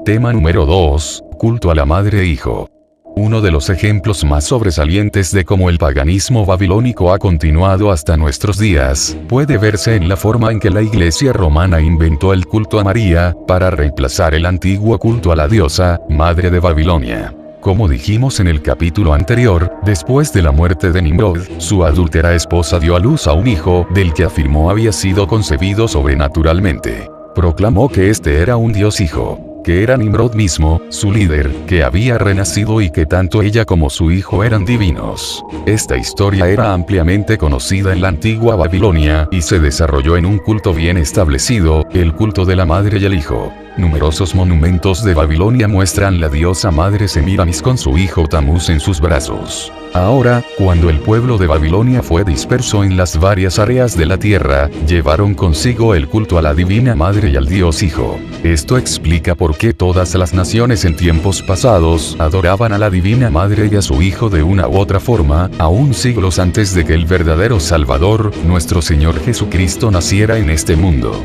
Tema número 2. Culto a la madre e hijo. Uno de los ejemplos más sobresalientes de cómo el paganismo babilónico ha continuado hasta nuestros días, puede verse en la forma en que la Iglesia romana inventó el culto a María, para reemplazar el antiguo culto a la diosa, madre de Babilonia. Como dijimos en el capítulo anterior, después de la muerte de Nimrod, su adúltera esposa dio a luz a un hijo, del que afirmó había sido concebido sobrenaturalmente. Proclamó que este era un dios hijo, que era Nimrod mismo, su líder, que había renacido y que tanto ella como su hijo eran divinos. Esta historia era ampliamente conocida en la antigua Babilonia, y se desarrolló en un culto bien establecido, el culto de la madre y el hijo. Numerosos monumentos de Babilonia muestran la diosa madre Semiramis con su hijo Tamuz en sus brazos. Ahora, cuando el pueblo de Babilonia fue disperso en las varias áreas de la tierra, llevaron consigo el culto a la divina madre y al dios hijo. Esto explica por qué todas las naciones en tiempos pasados adoraban a la divina madre y a su hijo de una u otra forma, aún siglos antes de que el verdadero Salvador, nuestro Señor Jesucristo, naciera en este mundo.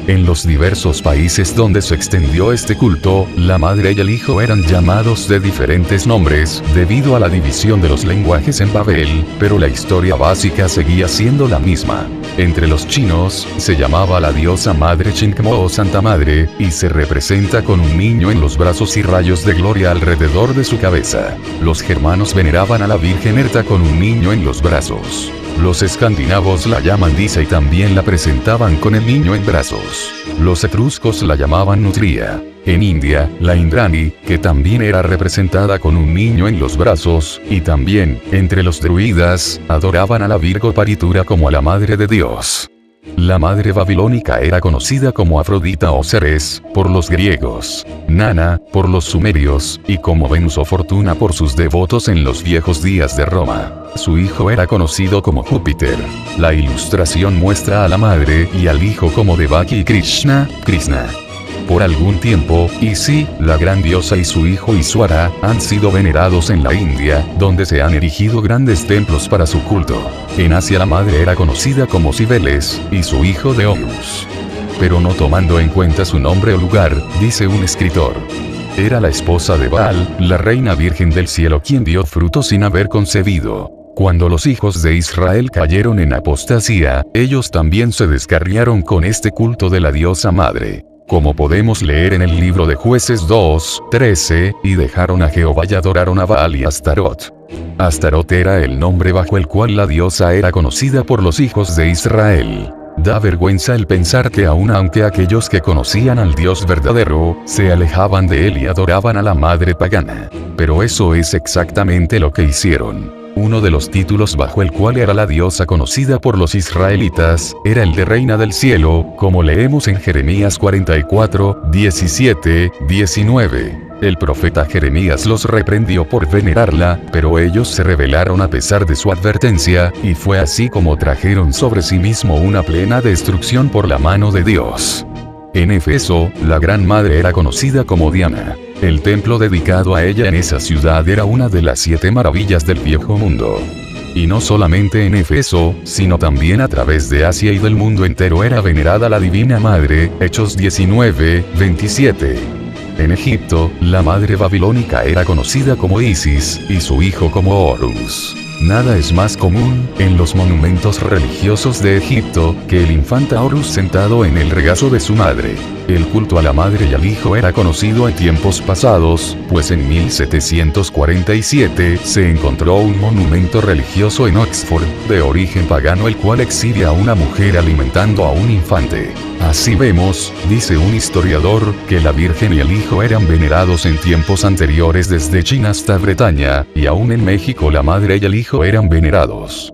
En los diversos países donde se extendió este culto, la madre y el hijo eran llamados de diferentes nombres, debido a la división de los lenguajes en Babel, pero la historia básica seguía siendo la misma. Entre los chinos, se llamaba la diosa madre Chinkmo o Santa Madre, y se representa con un niño en los brazos y rayos de gloria alrededor de su cabeza. Los germanos veneraban a la Virgen Herta con un niño en los brazos. Los escandinavos la llaman Disa y también la presentaban con el niño en brazos. Los etruscos la llamaban Nutria. En India, la Indrani, que también era representada con un niño en los brazos, y también, entre los druidas, adoraban a la Virgo Paritura como a la Madre de Dios. La madre babilónica era conocida como Afrodita o Ceres, por los griegos, Nana, por los sumerios, y como Venus o Fortuna por sus devotos en los viejos días de Roma. Su hijo era conocido como Júpiter. La ilustración muestra a la madre y al hijo como Devaki y Krishna. Por algún tiempo, Isi, la gran diosa y su hijo Iswara, han sido venerados en la India, donde se han erigido grandes templos para su culto. En Asia la madre era conocida como Cibeles, y su hijo de Horus. Pero no tomando en cuenta su nombre o lugar, dice un escritor. Era la esposa de Baal, la reina virgen del cielo, quien dio fruto sin haber concebido. Cuando los hijos de Israel cayeron en apostasía, ellos también se descarriaron con este culto de la diosa madre. Como podemos leer en el libro de Jueces 2:13, y dejaron a Jehová y adoraron a Baal y Astarot. Astarot era el nombre bajo el cual la diosa era conocida por los hijos de Israel. Da vergüenza el pensar que aunque aquellos que conocían al Dios verdadero, se alejaban de él y adoraban a la madre pagana. Pero eso es exactamente lo que hicieron. Uno de los títulos bajo el cual era la diosa conocida por los israelitas, era el de Reina del Cielo, como leemos en Jeremías 44:17-19. El profeta Jeremías los reprendió por venerarla, pero ellos se rebelaron a pesar de su advertencia, y fue así como trajeron sobre sí mismo una plena destrucción por la mano de Dios. En Éfeso, la Gran Madre era conocida como Diana. El templo dedicado a ella en esa ciudad era una de las 7 maravillas del viejo mundo. Y no solamente en Éfeso, sino también a través de Asia y del mundo entero era venerada la Divina Madre, Hechos 19:27. En Egipto, la madre babilónica era conocida como Isis, y su hijo como Horus. Nada es más común, en los monumentos religiosos de Egipto, que el infante Horus sentado en el regazo de su madre. El culto a la madre y al hijo era conocido en tiempos pasados, pues en 1747 se encontró un monumento religioso en Oxford, de origen pagano, el cual exhibe a una mujer alimentando a un infante. Así vemos, dice un historiador, que la Virgen y el Hijo eran venerados en tiempos anteriores desde China hasta Bretaña, y aún en México la Madre y el Hijo eran venerados.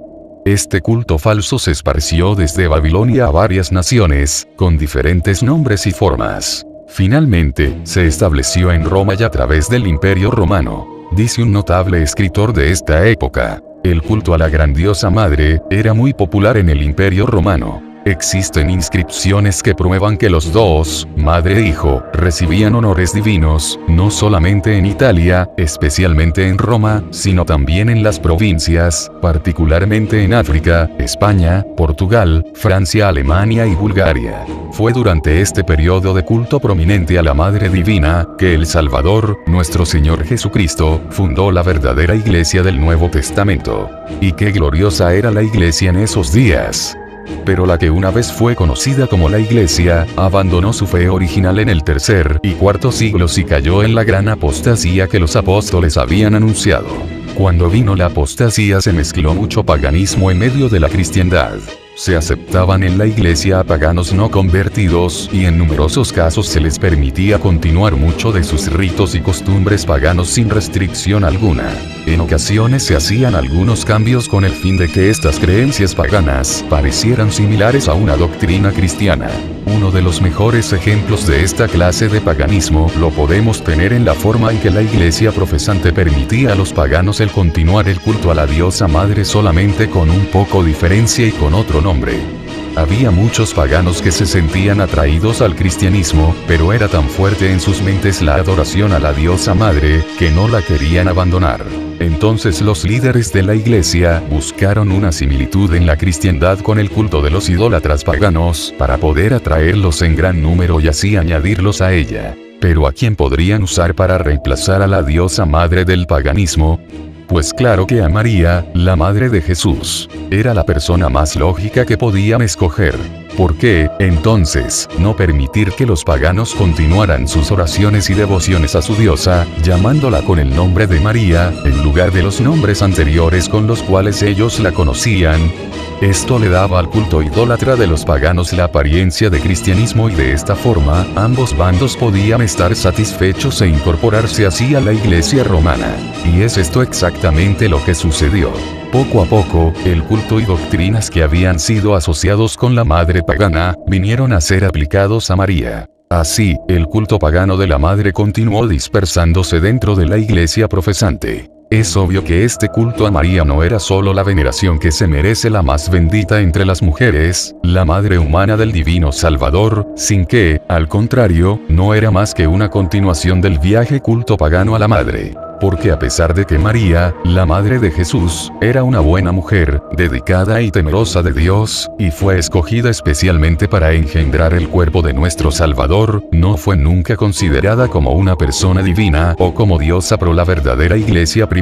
Este culto falso se esparció desde Babilonia a varias naciones, con diferentes nombres y formas. Finalmente, se estableció en Roma y a través del Imperio Romano. Dice un notable escritor de esta época: el culto a la grandiosa Madre era muy popular en el Imperio Romano. Existen inscripciones que prueban que los dos, madre e hijo, recibían honores divinos, no solamente en Italia, especialmente en Roma, sino también en las provincias, particularmente en África, España, Portugal, Francia, Alemania y Bulgaria. Fue durante este periodo de culto prominente a la Madre Divina, que el Salvador, nuestro Señor Jesucristo, fundó la verdadera Iglesia del Nuevo Testamento. Y qué gloriosa era la Iglesia en esos días. Pero la que una vez fue conocida como la Iglesia, abandonó su fe original en el tercer y cuarto siglos y cayó en la gran apostasía que los apóstoles habían anunciado. Cuando vino la apostasía se mezcló mucho paganismo en medio de la cristiandad. Se aceptaban en la iglesia a paganos no convertidos y en numerosos casos se les permitía continuar mucho de sus ritos y costumbres paganos sin restricción alguna. En ocasiones se hacían algunos cambios con el fin de que estas creencias paganas parecieran similares a una doctrina cristiana. Uno de los mejores ejemplos de esta clase de paganismo lo podemos tener en la forma en que la iglesia profesante permitía a los paganos el continuar el culto a la diosa madre solamente con un poco diferencia y con otro nombre. Había muchos paganos que se sentían atraídos al cristianismo, pero era tan fuerte en sus mentes la adoración a la diosa madre, que no la querían abandonar. Entonces los líderes de la iglesia buscaron una similitud en la cristiandad con el culto de los idólatras paganos, para poder atraerlos en gran número y así añadirlos a ella. Pero ¿a quién podrían usar para reemplazar a la diosa madre del paganismo? Pues claro que a María, la madre de Jesús. Era la persona más lógica que podían escoger. ¿Por qué, entonces, no permitir que los paganos continuaran sus oraciones y devociones a su diosa, llamándola con el nombre de María, en lugar de los nombres anteriores con los cuales ellos la conocían? Esto le daba al culto idólatra de los paganos la apariencia de cristianismo y de esta forma, ambos bandos podían estar satisfechos e incorporarse así a la iglesia romana. Y es esto exactamente lo que sucedió. Poco a poco, el culto y doctrinas que habían sido asociados con la madre pagana, vinieron a ser aplicados a María. Así, el culto pagano de la madre continuó dispersándose dentro de la iglesia profesante. Es obvio que este culto a María no era solo la veneración que se merece la más bendita entre las mujeres, la madre humana del divino Salvador, sin que, al contrario, no era más que una continuación del viaje culto pagano a la madre. Porque a pesar de que María, la madre de Jesús, era una buena mujer, dedicada y temerosa de Dios, y fue escogida especialmente para engendrar el cuerpo de nuestro Salvador, no fue nunca considerada como una persona divina o como diosa por la verdadera iglesia primitiva.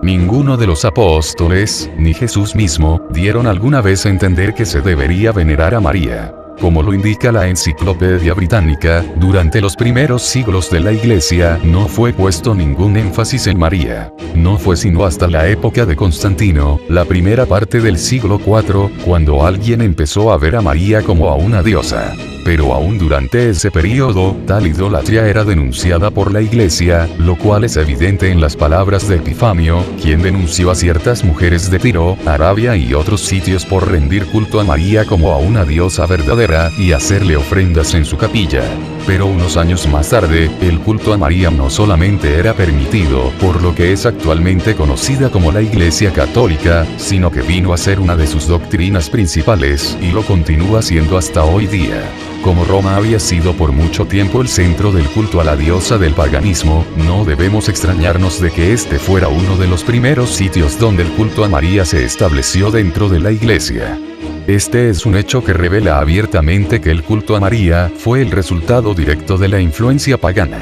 Ninguno de los apóstoles, ni Jesús mismo, dieron alguna vez a entender que se debería venerar a María. Como lo indica la Enciclopedia Británica, durante los primeros siglos de la Iglesia no fue puesto ningún énfasis en María. No fue sino hasta la época de Constantino, la primera parte del siglo IV, cuando alguien empezó a ver a María como a una diosa. Pero aún durante ese periodo, tal idolatría era denunciada por la Iglesia, lo cual es evidente en las palabras de Epifanio, quien denunció a ciertas mujeres de Tiro, Arabia y otros sitios por rendir culto a María como a una diosa verdadera, y hacerle ofrendas en su capilla. Pero unos años más tarde, el culto a María no solamente era permitido por lo que es actualmente conocida como la Iglesia Católica, sino que vino a ser una de sus doctrinas principales, y lo continúa siendo hasta hoy día. Como Roma había sido por mucho tiempo el centro del culto a la diosa del paganismo, no debemos extrañarnos de que este fuera uno de los primeros sitios donde el culto a María se estableció dentro de la Iglesia. Este es un hecho que revela abiertamente que el culto a María fue el resultado directo de la influencia pagana.